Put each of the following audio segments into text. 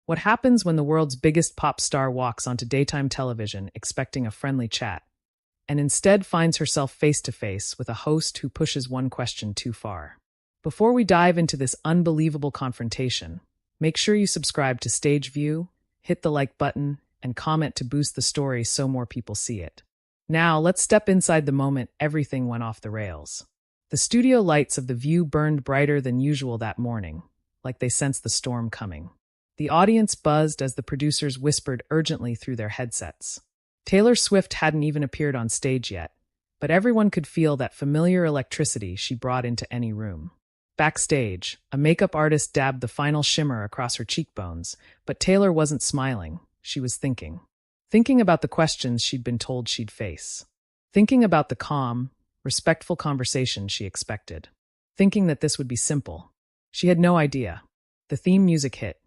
What happens when the world's biggest pop star walks onto daytime television expecting a friendly chat, and instead finds herself face to face with a host who pushes one question too far? Before we dive into this unbelievable confrontation, make sure you subscribe to Stage View, hit the like button, and comment to boost the story so more people see it. Now, let's step inside the moment everything went off the rails. The studio lights of The View burned brighter than usual that morning, like they sensed the storm coming. The audience buzzed as the producers whispered urgently through their headsets. Taylor Swift hadn't even appeared on stage yet, but everyone could feel that familiar electricity she brought into any room. Backstage, a makeup artist dabbed the final shimmer across her cheekbones, but Taylor wasn't smiling. She was thinking. Thinking about the questions she'd been told she'd face. Thinking about the calm, respectful conversation she expected. Thinking that this would be simple. She had no idea. The theme music hit.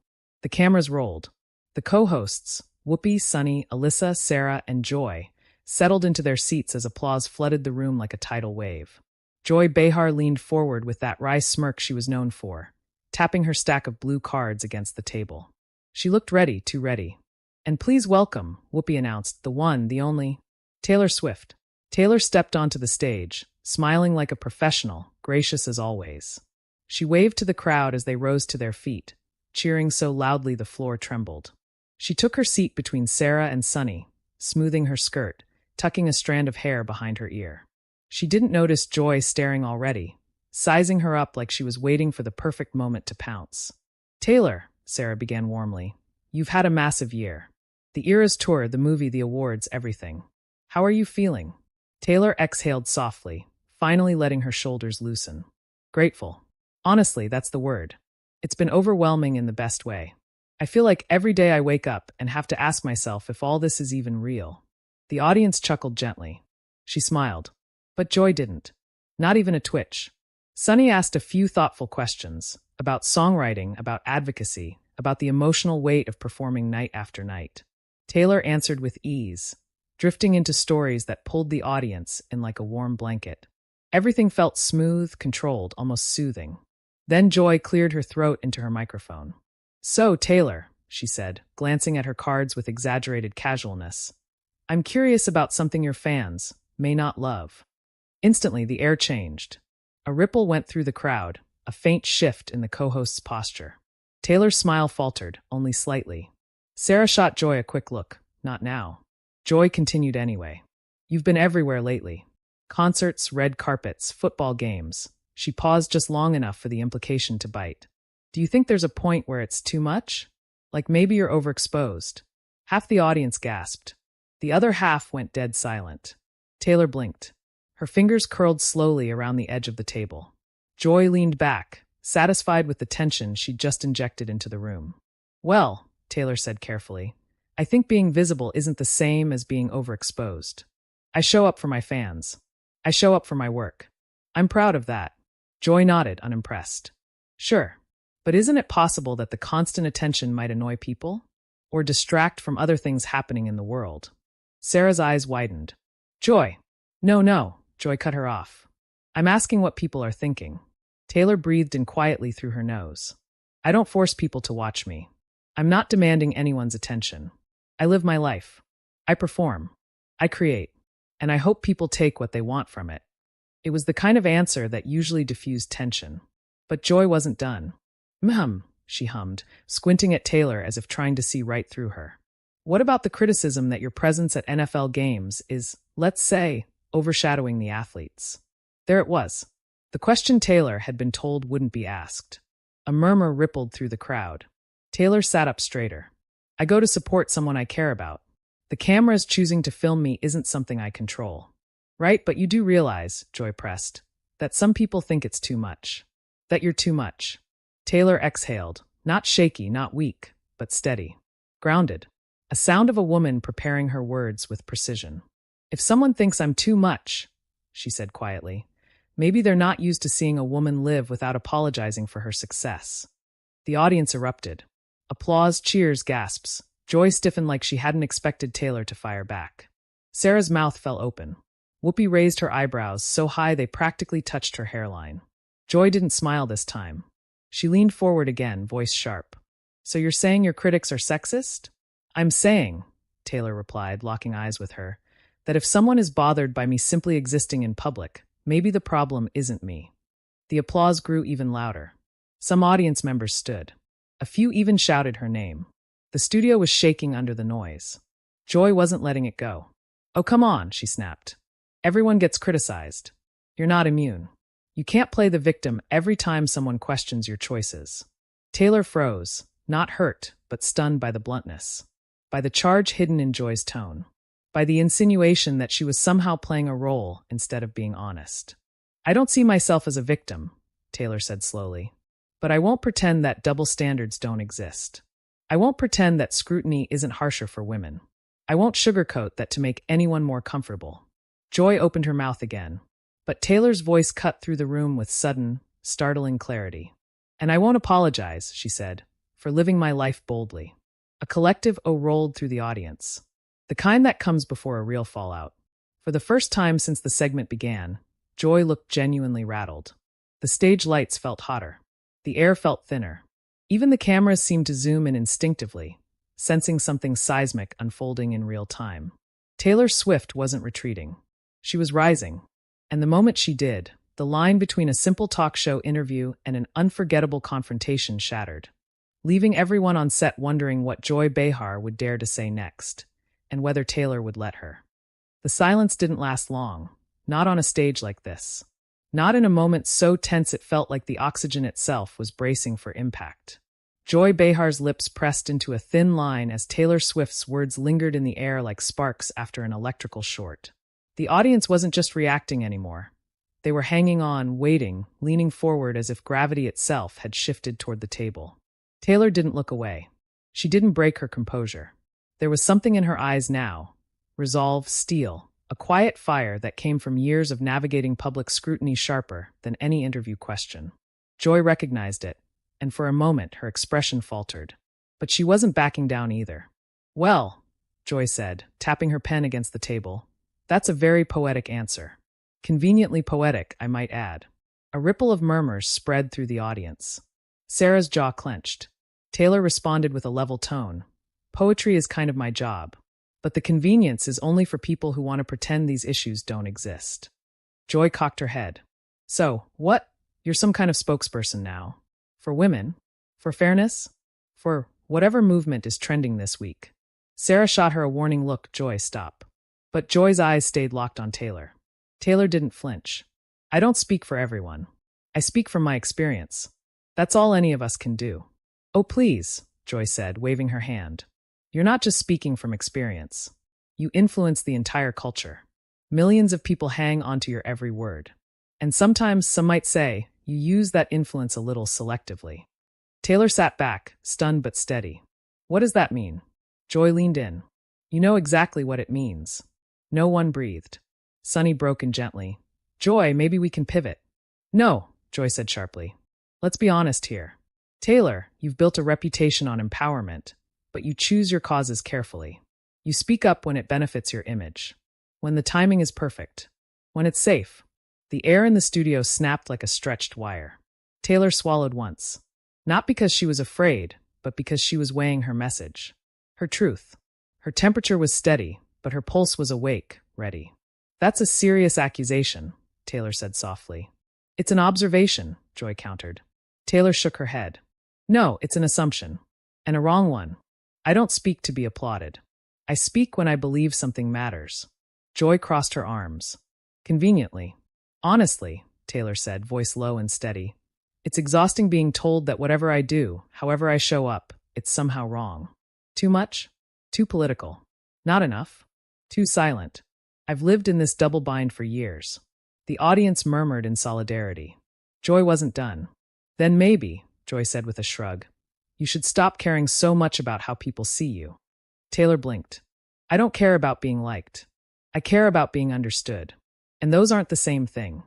The cameras rolled. The co-hosts, Whoopi, Sunny, Alyssa, Sarah, and Joy, settled into their seats as applause flooded the room like a tidal wave. Joy Behar leaned forward with that wry smirk she was known for, tapping her stack of blue cards against the table. She looked ready, too ready. "And please welcome," Whoopi announced, "the one, the only, Taylor Swift." Taylor stepped onto the stage, smiling like a professional, gracious as always. She waved to the crowd as they rose to their feet, cheering so loudly the floor trembled. She took her seat between Sarah and Sunny, smoothing her skirt, tucking a strand of hair behind her ear. She didn't notice Joy staring already, sizing her up like she was waiting for the perfect moment to pounce. "Taylor," Sarah began warmly, "you've had a massive year. The Eras Tour, the movie, the awards, everything. How are you feeling?" Taylor exhaled softly, finally letting her shoulders loosen. "Grateful. Honestly, that's the word. It's been overwhelming in the best way. I feel like every day I wake up and have to ask myself if all this is even real." The audience chuckled gently. She smiled. But Joy didn't. Not even a twitch. Sunny asked a few thoughtful questions about songwriting, about advocacy, about the emotional weight of performing night after night. Taylor answered with ease, drifting into stories that pulled the audience in like a warm blanket. Everything felt smooth, controlled, almost soothing. Then Joy cleared her throat into her microphone. "So, Taylor," she said, glancing at her cards with exaggerated casualness, "I'm curious about something your fans may not love." Instantly, the air changed. A ripple went through the crowd, a faint shift in the co-host's posture. Taylor's smile faltered, only slightly. Sarah shot Joy a quick look. Not now. Joy continued anyway. "You've been everywhere lately. Concerts, red carpets, football games." She paused just long enough for the implication to bite. "Do you think there's a point where it's too much? Like maybe you're overexposed?" Half the audience gasped. The other half went dead silent. Taylor blinked. Her fingers curled slowly around the edge of the table. Joy leaned back, satisfied with the tension she'd just injected into the room. "Well," Taylor said carefully, "I think being visible isn't the same as being overexposed. I show up for my fans. I show up for my work. I'm proud of that." Joy nodded, unimpressed. "Sure, but isn't it possible that the constant attention might annoy people? Or distract from other things happening in the world?" Sarah's eyes widened. "Joy." No, Joy cut her off. "I'm asking what people are thinking." Taylor breathed in quietly through her nose. "I don't force people to watch me. I'm not demanding anyone's attention. I live my life. I perform. I create. And I hope people take what they want from it." It was the kind of answer that usually diffused tension. But Joy wasn't done. She hummed, squinting at Taylor as if trying to see right through her. "What about the criticism that your presence at NFL games is, let's say, overshadowing the athletes?" There it was. The question Taylor had been told wouldn't be asked. A murmur rippled through the crowd. Taylor sat up straighter. "I go to support someone I care about. The cameras choosing to film me isn't something I control." "Right, but you do realize," Joy pressed, "that some people think it's too much. That you're too much." Taylor exhaled, not shaky, not weak, but steady. Grounded. A sound of a woman preparing her words with precision. "If someone thinks I'm too much," she said quietly, "maybe they're not used to seeing a woman live without apologizing for her success." The audience erupted. Applause, cheers, gasps. Joy stiffened like she hadn't expected Taylor to fire back. Sarah's mouth fell open. Whoopi raised her eyebrows so high they practically touched her hairline. Joy didn't smile this time. She leaned forward again, voice sharp. So you're saying your critics are sexist? I'm saying, Taylor replied, locking eyes with her, that if someone is bothered by me simply existing in public, maybe the problem isn't me. The applause grew even louder. Some audience members stood. A few even shouted her name. The studio was shaking under the noise. Joy wasn't letting it go. Oh, come on, she snapped. Everyone gets criticized. You're not immune. You can't play the victim every time someone questions your choices. Taylor froze, not hurt, but stunned by the bluntness, by the charge hidden in Joy's tone, by the insinuation that she was somehow playing a role instead of being honest. I don't see myself as a victim, Taylor said slowly, but I won't pretend that double standards don't exist. I won't pretend that scrutiny isn't harsher for women. I won't sugarcoat that to make anyone more comfortable. Joy opened her mouth again, but Taylor's voice cut through the room with sudden, startling clarity. And I won't apologize, she said, for living my life boldly. A collective "oh" rolled through the audience, the kind that comes before a real fallout. For the first time since the segment began, Joy looked genuinely rattled. The stage lights felt hotter. The air felt thinner. Even the cameras seemed to zoom in instinctively, sensing something seismic unfolding in real time. Taylor Swift wasn't retreating. She was rising. And the moment she did, the line between a simple talk show interview and an unforgettable confrontation shattered, leaving everyone on set wondering what Joy Behar would dare to say next, and whether Taylor would let her. The silence didn't last long, not on a stage like this. Not in a moment so tense it felt like the oxygen itself was bracing for impact. Joy Behar's lips pressed into a thin line as Taylor Swift's words lingered in the air like sparks after an electrical short. The audience wasn't just reacting anymore. They were hanging on, waiting, leaning forward as if gravity itself had shifted toward the table. Taylor didn't look away. She didn't break her composure. There was something in her eyes now. Resolve, steel, a quiet fire that came from years of navigating public scrutiny sharper than any interview question. Joy recognized it, and for a moment her expression faltered. But she wasn't backing down either. Well, Joy said, tapping her pen against the table, that's a very poetic answer. Conveniently poetic, I might add. A ripple of murmurs spread through the audience. Sarah's jaw clenched. Taylor responded with a level tone. Poetry is kind of my job, but the convenience is only for people who want to pretend these issues don't exist. Joy cocked her head. So, what? You're some kind of spokesperson now. For women? For fairness? For whatever movement is trending this week. Sarah shot her a warning look. Joy, stop. But Joy's eyes stayed locked on Taylor. Taylor didn't flinch. I don't speak for everyone. I speak from my experience. That's all any of us can do. Oh, please, Joy said, waving her hand. You're not just speaking from experience. You influence the entire culture. Millions of people hang onto your every word. And sometimes, some might say, you use that influence a little selectively. Taylor sat back, stunned but steady. What does that mean? Joy leaned in. You know exactly what it means. No one breathed. Sunny broke in gently. Joy, maybe we can pivot. No, Joy said sharply. Let's be honest here. Taylor, you've built a reputation on empowerment, but you choose your causes carefully. You speak up when it benefits your image, when the timing is perfect, when it's safe. The air in the studio snapped like a stretched wire. Taylor swallowed once, not because she was afraid, but because she was weighing her message, her truth. Her temperature was steady, but her pulse was awake, ready. That's a serious accusation, Taylor said softly. It's an observation, Joy countered. Taylor shook her head. No, it's an assumption. And a wrong one. I don't speak to be applauded. I speak when I believe something matters. Joy crossed her arms. Conveniently. Honestly, Taylor said, voice low and steady. It's exhausting being told that whatever I do, however I show up, it's somehow wrong. Too much? Too political. Not enough. Too silent. I've lived in this double bind for years. The audience murmured in solidarity. Joy wasn't done. Then maybe, Joy said with a shrug, you should stop caring so much about how people see you. Taylor blinked. I don't care about being liked. I care about being understood. And those aren't the same thing.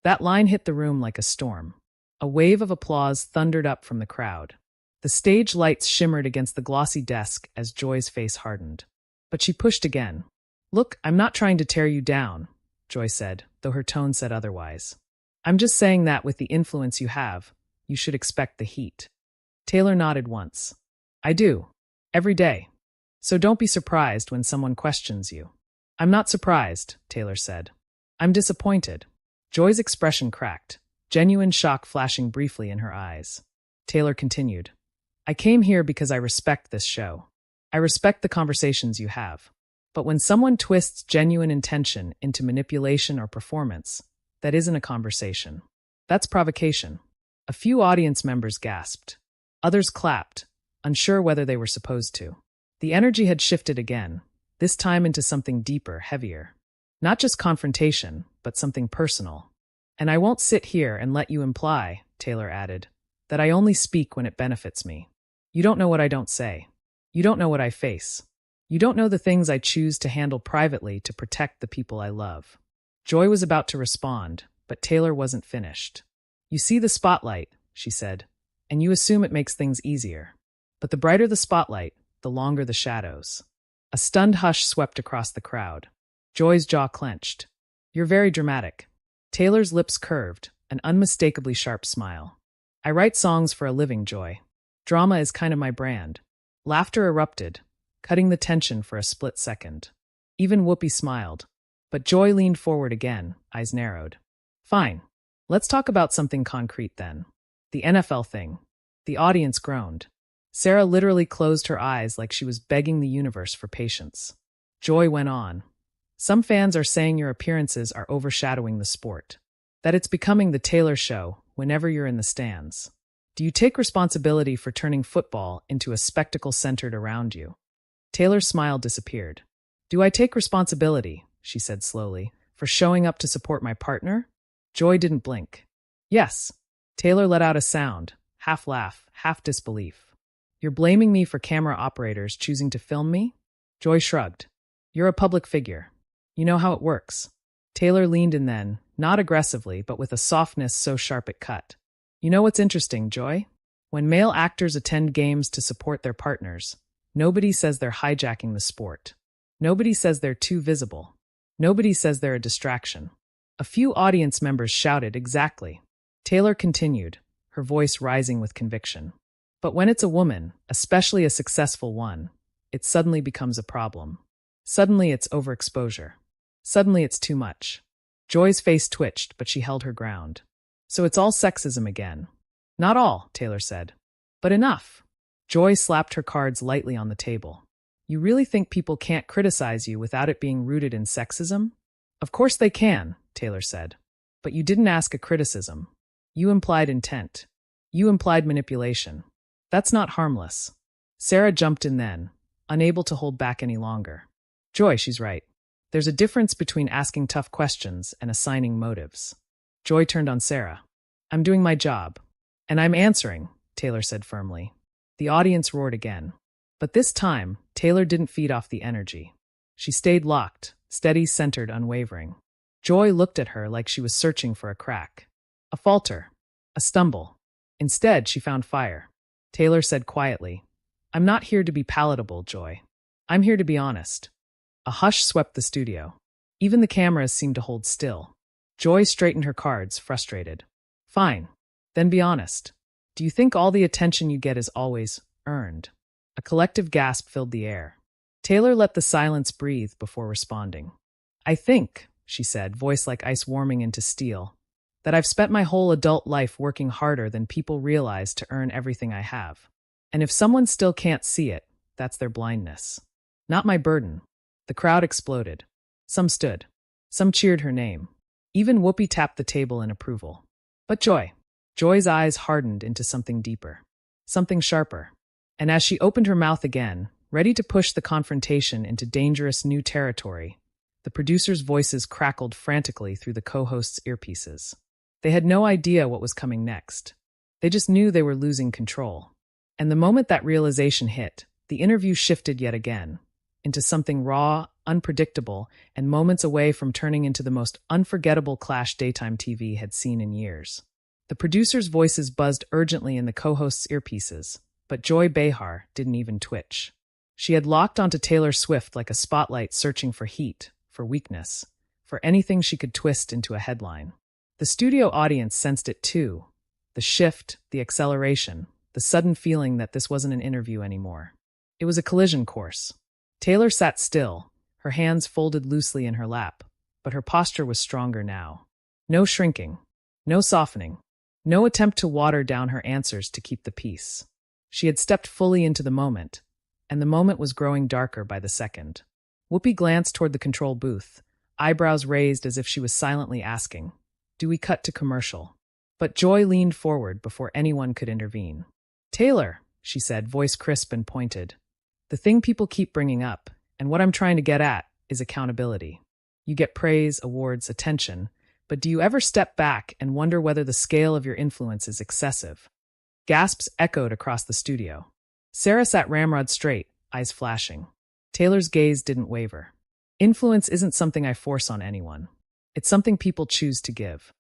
That line hit the room like a storm. A wave of applause thundered up from the crowd. The stage lights shimmered against the glossy desk as Joy's face hardened. But she pushed again. Look, I'm not trying to tear you down, Joy said, though her tone said otherwise. I'm just saying that with the influence you have, you should expect the heat. Taylor nodded once. I do. Every day. So don't be surprised when someone questions you. I'm not surprised, Taylor said. I'm disappointed. Joy's expression cracked, genuine shock flashing briefly in her eyes. Taylor continued. I came here because I respect this show. I respect the conversations you have. But when someone twists genuine intention into manipulation or performance, that isn't a conversation. That's provocation. A few audience members gasped. Others clapped, unsure whether they were supposed to. The energy had shifted again, this time into something deeper, heavier. Not just confrontation, but something personal. And I won't sit here and let you imply, Taylor added, that I only speak when it benefits me. You don't know what I don't say. You don't know what I face. You don't know the things I choose to handle privately to protect the people I love. Joy was about to respond, but Taylor wasn't finished. You see the spotlight, she said, and you assume it makes things easier. But the brighter the spotlight, the longer the shadows. A stunned hush swept across the crowd. Joy's jaw clenched. You're very dramatic. Taylor's lips curved, an unmistakably sharp smile. I write songs for a living, Joy. Drama is kind of my brand. Laughter erupted, cutting the tension for a split second. Even Whoopi smiled. But Joy leaned forward again, eyes narrowed. Fine. Let's talk about something concrete then. The NFL thing. The audience groaned. Sarah literally closed her eyes like she was begging the universe for patience. Joy went on. Some fans are saying your appearances are overshadowing the sport. That it's becoming the Taylor show whenever you're in the stands. Do you take responsibility for turning football into a spectacle centered around you? Taylor's smile disappeared. Do I take responsibility, she said slowly, for showing up to support my partner? Joy didn't blink. Yes. Taylor let out a sound, half laugh, half disbelief. You're blaming me for camera operators choosing to film me? Joy shrugged. You're a public figure. You know how it works. Taylor leaned in then, not aggressively, but with a softness so sharp it cut. You know what's interesting, Joy? When male actors attend games to support their partners, nobody says they're hijacking the sport. Nobody says they're too visible. Nobody says they're a distraction. A few audience members shouted exactly. Taylor continued, her voice rising with conviction. But when it's a woman, especially a successful one, it suddenly becomes a problem. Suddenly it's overexposure. Suddenly it's too much. Joy's face twitched, but she held her ground. So it's all sexism again. Not all, Taylor said. But enough. Joy slapped her cards lightly on the table. You really think people can't criticize you without it being rooted in sexism? Of course they can, Taylor said. But you didn't ask a criticism. You implied intent. You implied manipulation. That's not harmless. Sarah jumped in then, unable to hold back any longer. Joy, she's right. There's a difference between asking tough questions and assigning motives. Joy turned on Sarah. I'm doing my job. And I'm answering, Taylor said firmly. The audience roared again. But this time, Taylor didn't feed off the energy. She stayed locked, steady, centered, unwavering. Joy looked at her like she was searching for a crack. A falter. A stumble. Instead, she found fire. Taylor said quietly, I'm not here to be palatable, Joy. I'm here to be honest. A hush swept the studio. Even the cameras seemed to hold still. Joy straightened her cards, frustrated. Fine. Then be honest. Do you think all the attention you get is always earned? A collective gasp filled the air. Taylor let the silence breathe before responding. I think, she said, voice like ice warming into steel, that I've spent my whole adult life working harder than people realize to earn everything I have. And if someone still can't see it, that's their blindness. Not my burden. The crowd exploded. Some stood. Some cheered her name. Even Whoopi tapped the table in approval. But Joy's eyes hardened into something deeper. Something sharper. And as she opened her mouth again, ready to push the confrontation into dangerous new territory, the producers' voices crackled frantically through the co-hosts' earpieces. They had no idea what was coming next. They just knew they were losing control. And the moment that realization hit, the interview shifted yet again, into something raw, unpredictable, and moments away from turning into the most unforgettable clash daytime TV had seen in years. The producers' voices buzzed urgently in the co-hosts' earpieces, but Joy Behar didn't even twitch. She had locked onto Taylor Swift like a spotlight searching for heat, for weakness, for anything she could twist into a headline. The studio audience sensed it too. The shift, the acceleration, the sudden feeling that this wasn't an interview anymore. It was a collision course. Taylor sat still, her hands folded loosely in her lap, but her posture was stronger now. No shrinking, no softening, no attempt to water down her answers to keep the peace. She had stepped fully into the moment, and the moment was growing darker by the second. Whoopi glanced toward the control booth, eyebrows raised as if she was silently asking, "Do we cut to commercial?" But Joy leaned forward before anyone could intervene. "Taylor," she said, voice crisp and pointed, "the thing people keep bringing up, and what I'm trying to get at, is accountability. You get praise, awards, attention, but do you ever step back and wonder whether the scale of your influence is excessive?" Gasps echoed across the studio. Sarah sat ramrod straight, eyes flashing. Taylor's gaze didn't waver. "Influence isn't something I force on anyone. It's something people choose to give."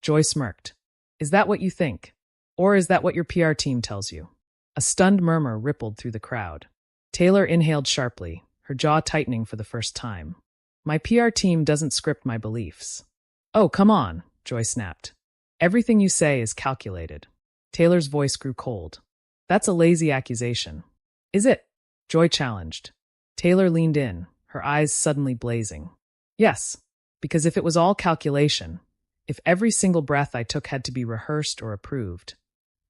Joy smirked. "Is that what you think? Or is that what your PR team tells you?" A stunned murmur rippled through the crowd. Taylor inhaled sharply, her jaw tightening for the first time. "My PR team doesn't script my beliefs." "Oh, come on," Joy snapped. "Everything you say is calculated." Taylor's voice grew cold. "That's a lazy accusation." "Is it?" Joy challenged. Taylor leaned in, her eyes suddenly blazing. "Yes, because if it was all calculation, if every single breath I took had to be rehearsed or approved,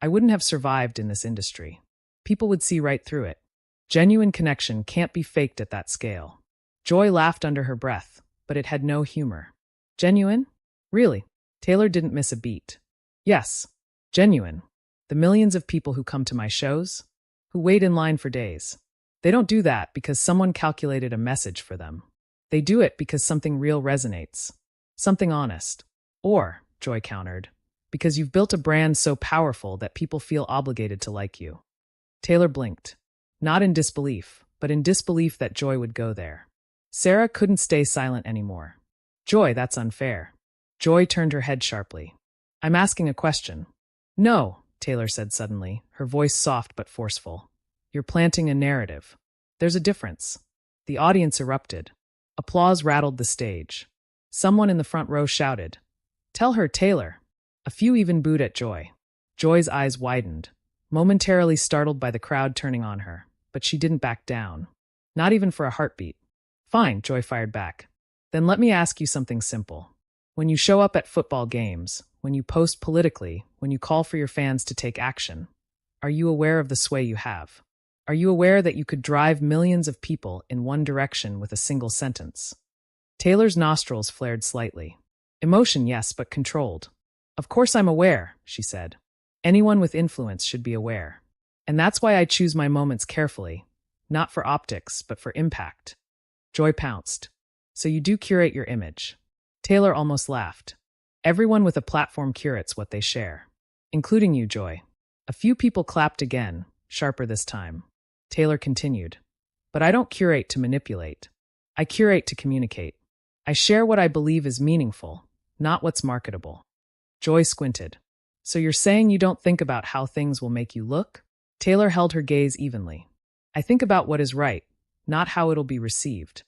I wouldn't have survived in this industry. People would see right through it. Genuine connection can't be faked at that scale." Joy laughed under her breath, but it had no humor. "Genuine? Really?" Taylor didn't miss a beat. "Yes, genuine. The millions of people who come to my shows, who wait in line for days. They don't do that because someone calculated a message for them. They do it because something real resonates. Something honest. Or," Joy countered, "because you've built a brand so powerful that people feel obligated to like you." Taylor blinked. Not in disbelief, but in disbelief that Joy would go there. Sarah couldn't stay silent anymore. "Joy, that's unfair." Joy turned her head sharply. "I'm asking a question." "No," Taylor said suddenly, her voice soft but forceful. "You're planting a narrative. There's a difference." The audience erupted. Applause rattled the stage. Someone in the front row shouted, "Tell her, Taylor." A few even booed at Joy. Joy's eyes widened, momentarily startled by the crowd turning on her, but she didn't back down. Not even for a heartbeat. "Fine," Joy fired back. "Then let me ask you something simple. When you show up at football games, when you post politically, when you call for your fans to take action, are you aware of the sway you have? Are you aware that you could drive millions of people in one direction with a single sentence?" Taylor's nostrils flared slightly. "Emotion, yes, but controlled." "Of course I'm aware," she said. "Anyone with influence should be aware. And that's why I choose my moments carefully, not for optics, but for impact." Joy pounced. "So you do curate your image." Taylor almost laughed. "Everyone with a platform curates what they share. Including you, Joy." A few people clapped again, sharper this time. Taylor continued. "But I don't curate to manipulate. I curate to communicate. I share what I believe is meaningful, not what's marketable." Joy squinted. "So you're saying you don't think about how things will make you look?" Taylor held her gaze evenly. "I think about what is right, not how it'll be received."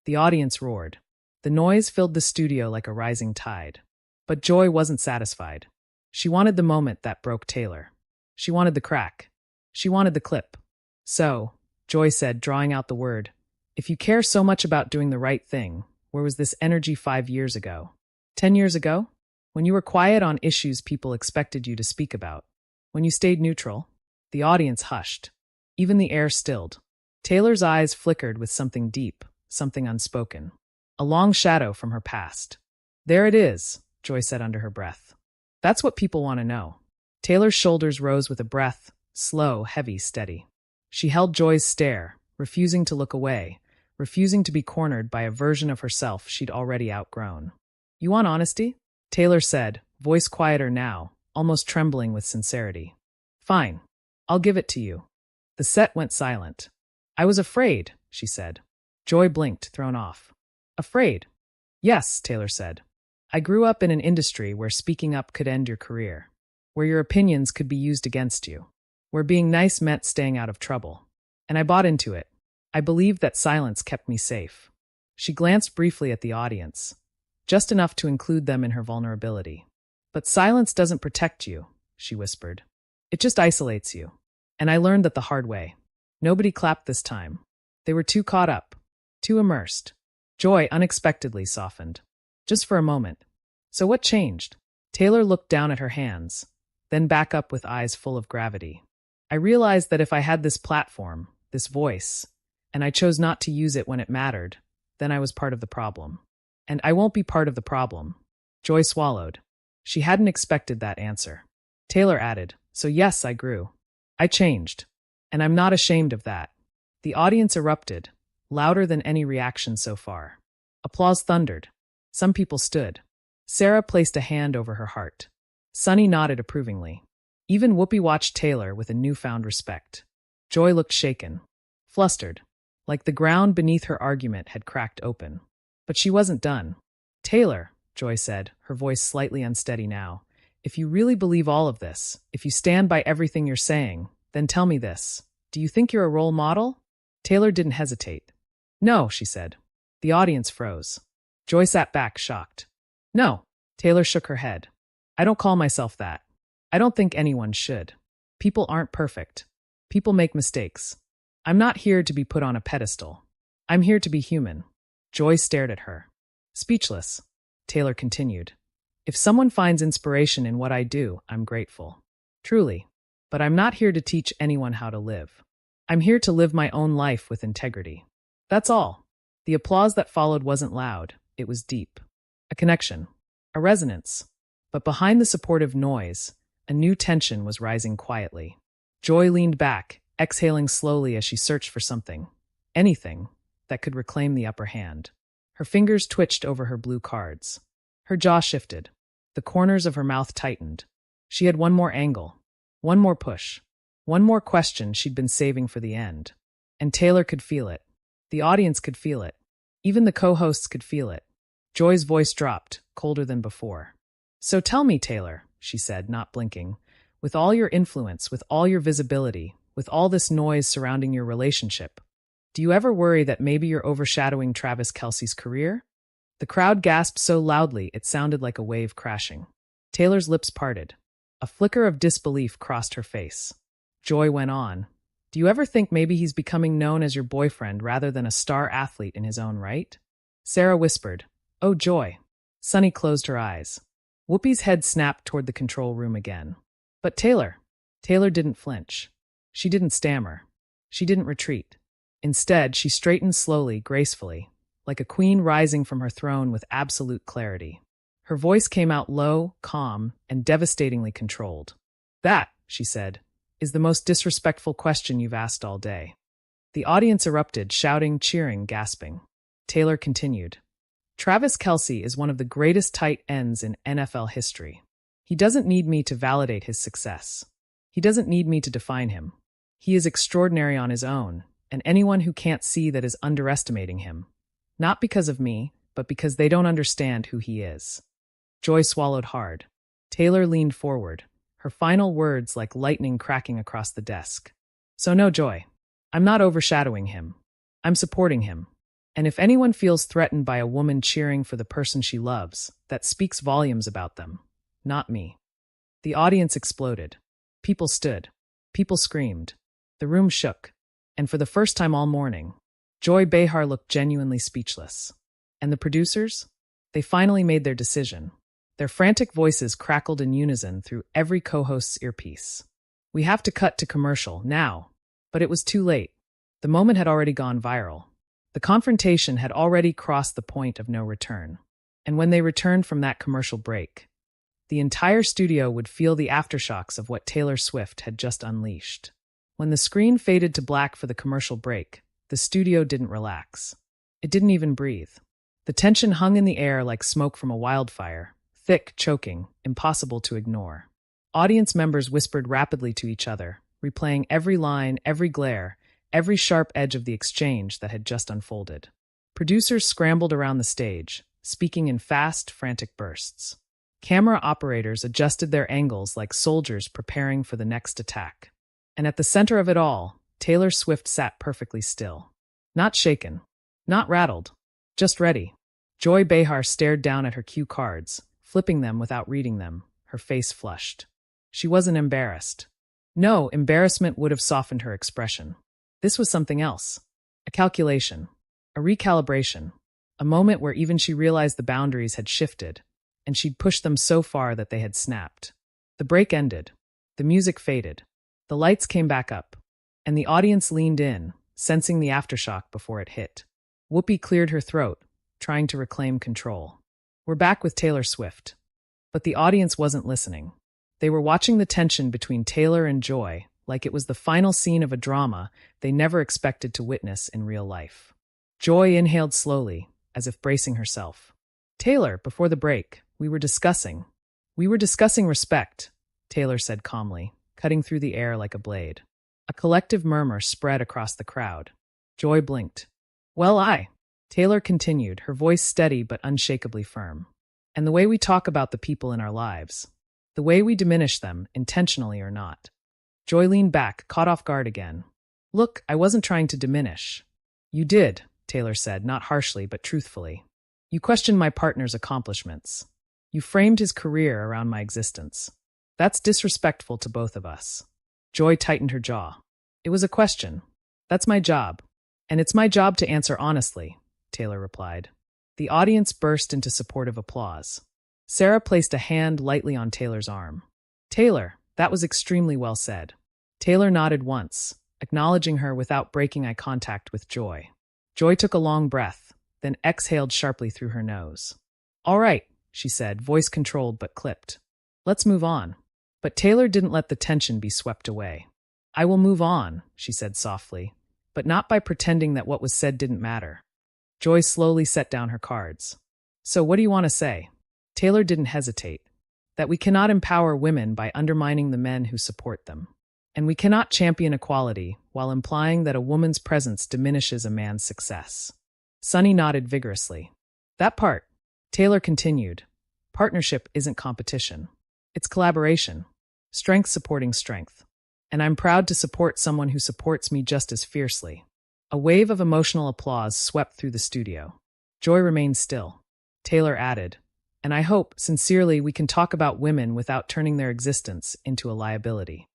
The audience roared. The noise filled the studio like a rising tide. But Joy wasn't satisfied. She wanted the moment that broke Taylor. She wanted the crack. She wanted the clip. "So," Joy said, drawing out the word, "if you care so much about doing the right thing, where was this energy 5 years ago? 10 years ago? When you were quiet on issues people expected you to speak about? When you stayed neutral?" The audience hushed. Even the air stilled. Taylor's eyes flickered with something deep, something unspoken. A long shadow from her past. "There it is," Joy said under her breath. "That's what people want to know." Taylor's shoulders rose with a breath, slow, heavy, steady. She held Joy's stare, refusing to look away, refusing to be cornered by a version of herself she'd already outgrown. "You want honesty?" Taylor said, voice quieter now, almost trembling with sincerity. "Fine. I'll give it to you." The set went silent. "I was afraid," she said. Joy blinked, thrown off. "Afraid?" "Yes," Taylor said. "I grew up in an industry where speaking up could end your career, where your opinions could be used against you, where being nice meant staying out of trouble. And I bought into it. I believed that silence kept me safe." She glanced briefly at the audience, just enough to include them in her vulnerability. "But silence doesn't protect you," she whispered. It just isolates you. And I learned that the hard way. Nobody clapped this time. They were too caught up, too immersed. Joy unexpectedly softened. Just for a moment. So what changed? Taylor looked down at her hands, then back up with eyes full of gravity. I realized that if I had this platform, this voice, and I chose not to use it when it mattered, then I was part of the problem. And I won't be part of the problem. Joy swallowed. She hadn't expected that answer. Taylor added, so yes, I grew. I changed. And I'm not ashamed of that. The audience erupted, louder than any reaction so far. Applause thundered. Some people stood. Sarah placed a hand over her heart. Sunny nodded approvingly. Even Whoopi watched Taylor with a newfound respect. Joy looked shaken, flustered, like the ground beneath her argument had cracked open. But she wasn't done. Taylor, Joy said, her voice slightly unsteady now, if you really believe all of this, if you stand by everything you're saying, then tell me this. Do you think you're a role model? Taylor didn't hesitate. No, she said. The audience froze. Joy sat back, shocked. No, Taylor shook her head. I don't call myself that. I don't think anyone should. People aren't perfect. People make mistakes. I'm not here to be put on a pedestal. I'm here to be human. Joy stared at her. Speechless. Taylor continued. If someone finds inspiration in what I do, I'm grateful. Truly. But I'm not here to teach anyone how to live. I'm here to live my own life with integrity. That's all. The applause that followed wasn't loud. It was deep. A connection. A resonance. But behind the supportive noise, a new tension was rising quietly. Joy leaned back, exhaling slowly as she searched for something, anything, that could reclaim the upper hand. Her fingers twitched over her blue cards. Her jaw shifted. The corners of her mouth tightened. She had one more angle, one more push, one more question she'd been saving for the end. And Taylor could feel it. The audience could feel it. Even the co-hosts could feel it. Joy's voice dropped, colder than before. So tell me, Taylor, she said, not blinking, with all your influence, with all your visibility, with all this noise surrounding your relationship, do you ever worry that maybe you're overshadowing Travis Kelce's career? The crowd gasped so loudly it sounded like a wave crashing. Taylor's lips parted. A flicker of disbelief crossed her face. Joy went on. Do you ever think maybe he's becoming known as your boyfriend rather than a star athlete in his own right? Sarah whispered, Oh, Joy. Sunny closed her eyes. Whoopi's head snapped toward the control room again. But Taylor didn't flinch. She didn't stammer. She didn't retreat. Instead, she straightened slowly, gracefully, like a queen rising from her throne with absolute clarity. Her voice came out low, calm, and devastatingly controlled. That, she said, is the most disrespectful question you've asked all day. The audience erupted, shouting, cheering, gasping. Taylor continued. Travis Kelce is one of the greatest tight ends in NFL history. He doesn't need me to validate his success. He doesn't need me to define him. He is extraordinary on his own, and anyone who can't see that is underestimating him. Not because of me, but because they don't understand who he is. Joy swallowed hard. Taylor leaned forward, her final words like lightning cracking across the desk. So no, Joy. I'm not overshadowing him. I'm supporting him. And if anyone feels threatened by a woman cheering for the person she loves, that speaks volumes about them, not me. The audience exploded. People stood. People screamed. The room shook. And for the first time all morning, Joy Behar looked genuinely speechless. And the producers? They finally made their decision. Their frantic voices crackled in unison through every co-host's earpiece. We have to cut to commercial, now. But it was too late. The moment had already gone viral. The confrontation had already crossed the point of no return. And when they returned from that commercial break, the entire studio would feel the aftershocks of what Taylor Swift had just unleashed. When the screen faded to black for the commercial break, the studio didn't relax. It didn't even breathe. The tension hung in the air like smoke from a wildfire, thick, choking, impossible to ignore. Audience members whispered rapidly to each other, replaying every line, every glare, every sharp edge of the exchange that had just unfolded. Producers scrambled around the stage, speaking in fast, frantic bursts. Camera operators adjusted their angles like soldiers preparing for the next attack. And at the center of it all, Taylor Swift sat perfectly still. Not shaken, not rattled, just ready. Joy Behar stared down at her cue cards, flipping them without reading them, her face flushed. She wasn't embarrassed. No, embarrassment would have softened her expression. This was something else. A calculation. A recalibration. A moment where even she realized the boundaries had shifted, and she'd pushed them so far that they had snapped. The break ended. The music faded. The lights came back up, and the audience leaned in, sensing the aftershock before it hit. Whoopi cleared her throat, trying to reclaim control. We're back with Taylor Swift. But the audience wasn't listening. They were watching the tension between Taylor and Joy like it was the final scene of a drama they never expected to witness in real life. Joy inhaled slowly, as if bracing herself. Taylor, before the break, we were discussing respect, Taylor said calmly, cutting through the air like a blade. A collective murmur spread across the crowd. Joy blinked. Well, Taylor continued, her voice steady but unshakably firm. And the way we talk about the people in our lives. The way we diminish them, intentionally or not. Joy leaned back, caught off guard again. Look, I wasn't trying to diminish. You did, Taylor said, not harshly but truthfully. You questioned my partner's accomplishments. You framed his career around my existence. That's disrespectful to both of us. Joy tightened her jaw. It was a question. That's my job. And it's my job to answer honestly, Taylor replied. The audience burst into supportive applause. Sarah placed a hand lightly on Taylor's arm. Taylor, that was extremely well said. Taylor nodded once, acknowledging her without breaking eye contact with Joy. Joy took a long breath, then exhaled sharply through her nose. All right, she said, voice controlled but clipped. Let's move on. But Taylor didn't let the tension be swept away. I will move on, she said softly, but not by pretending that what was said didn't matter. Joy slowly set down her cards. So what do you want to say? Taylor didn't hesitate. That we cannot empower women by undermining the men who support them. And we cannot champion equality while implying that a woman's presence diminishes a man's success. Sunny nodded vigorously. That part, Taylor continued. Partnership isn't competition. It's collaboration. Strength supporting strength. And I'm proud to support someone who supports me just as fiercely. A wave of emotional applause swept through the studio. Joy remained still. Taylor added, and I hope, sincerely, we can talk about women without turning their existence into a liability.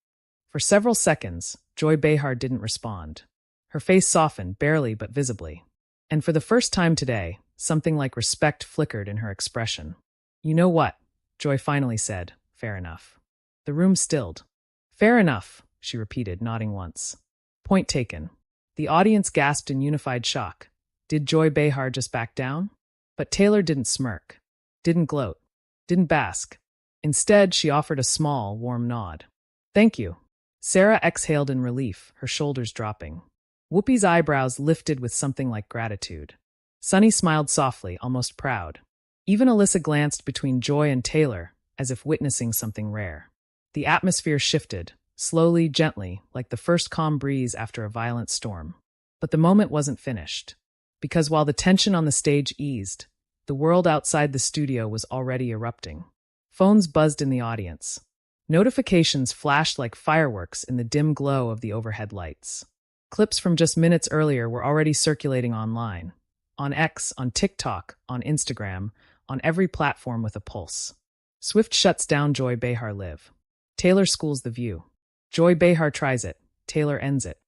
For several seconds, Joy Behar didn't respond. Her face softened, barely but visibly. And for the first time today, something like respect flickered in her expression. You know what? Joy finally said, fair enough. The room stilled. Fair enough, she repeated, nodding once. Point taken. The audience gasped in unified shock. Did Joy Behar just back down? But Taylor didn't smirk, didn't gloat, didn't bask. Instead, she offered a small, warm nod. Thank you. Sarah exhaled in relief, her shoulders dropping. Whoopi's eyebrows lifted with something like gratitude. Sunny smiled softly, almost proud. Even Alyssa glanced between Joy and Taylor, as if witnessing something rare. The atmosphere shifted, slowly, gently, like the first calm breeze after a violent storm. But the moment wasn't finished. Because while the tension on the stage eased, the world outside the studio was already erupting. Phones buzzed in the audience. Notifications flashed like fireworks in the dim glow of the overhead lights. Clips from just minutes earlier were already circulating online. On X, on TikTok, on Instagram, on every platform with a pulse. Swift shuts down Joy Behar Live. Taylor schools The View. Joy Behar tries it. Taylor ends it.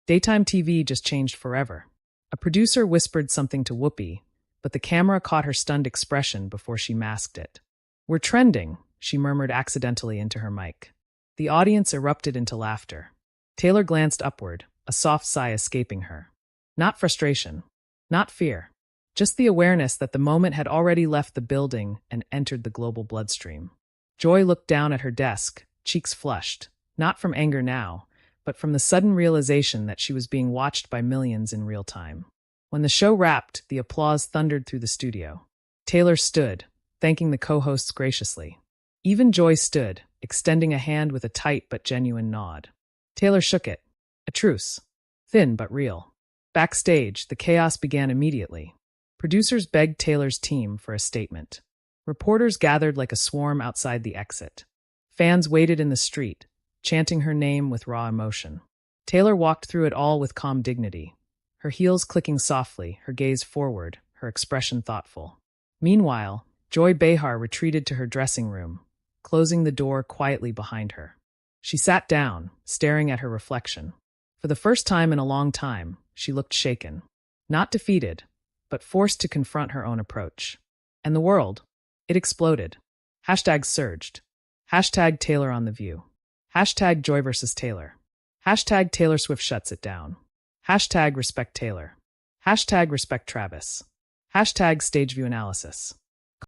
Daytime TV just changed forever. A producer whispered something to Whoopi, but the camera caught her stunned expression before she masked it. We're trending, she murmured accidentally into her mic. The audience erupted into laughter. Taylor glanced upward, a soft sigh escaping her. Not frustration. Not fear. Just the awareness that the moment had already left the building and entered the global bloodstream. Joy looked down at her desk, cheeks flushed, not from anger now, but from the sudden realization that she was being watched by millions in real time. When the show wrapped, the applause thundered through the studio. Taylor stood, thanking the co-hosts graciously. Even Joy stood, extending a hand with a tight but genuine nod. Taylor shook it. A truce. Thin but real. Backstage, the chaos began immediately. Producers begged Taylor's team for a statement. Reporters gathered like a swarm outside the exit. Fans waited in the street, chanting her name with raw emotion. Taylor walked through it all with calm dignity, her heels clicking softly, her gaze forward, her expression thoughtful. Meanwhile, Joy Behar retreated to her dressing room, closing the door quietly behind her. She sat down, staring at her reflection. For the first time in a long time, she looked shaken. Not defeated, but forced to confront her own approach. And the world, it exploded. Hashtags surged. Hashtag Taylor on the View. Hashtag Joy versus Taylor. Hashtag Taylor Swift shuts it down. Hashtag Respect Taylor. Hashtag Respect Travis. Hashtag Stage View Analysis.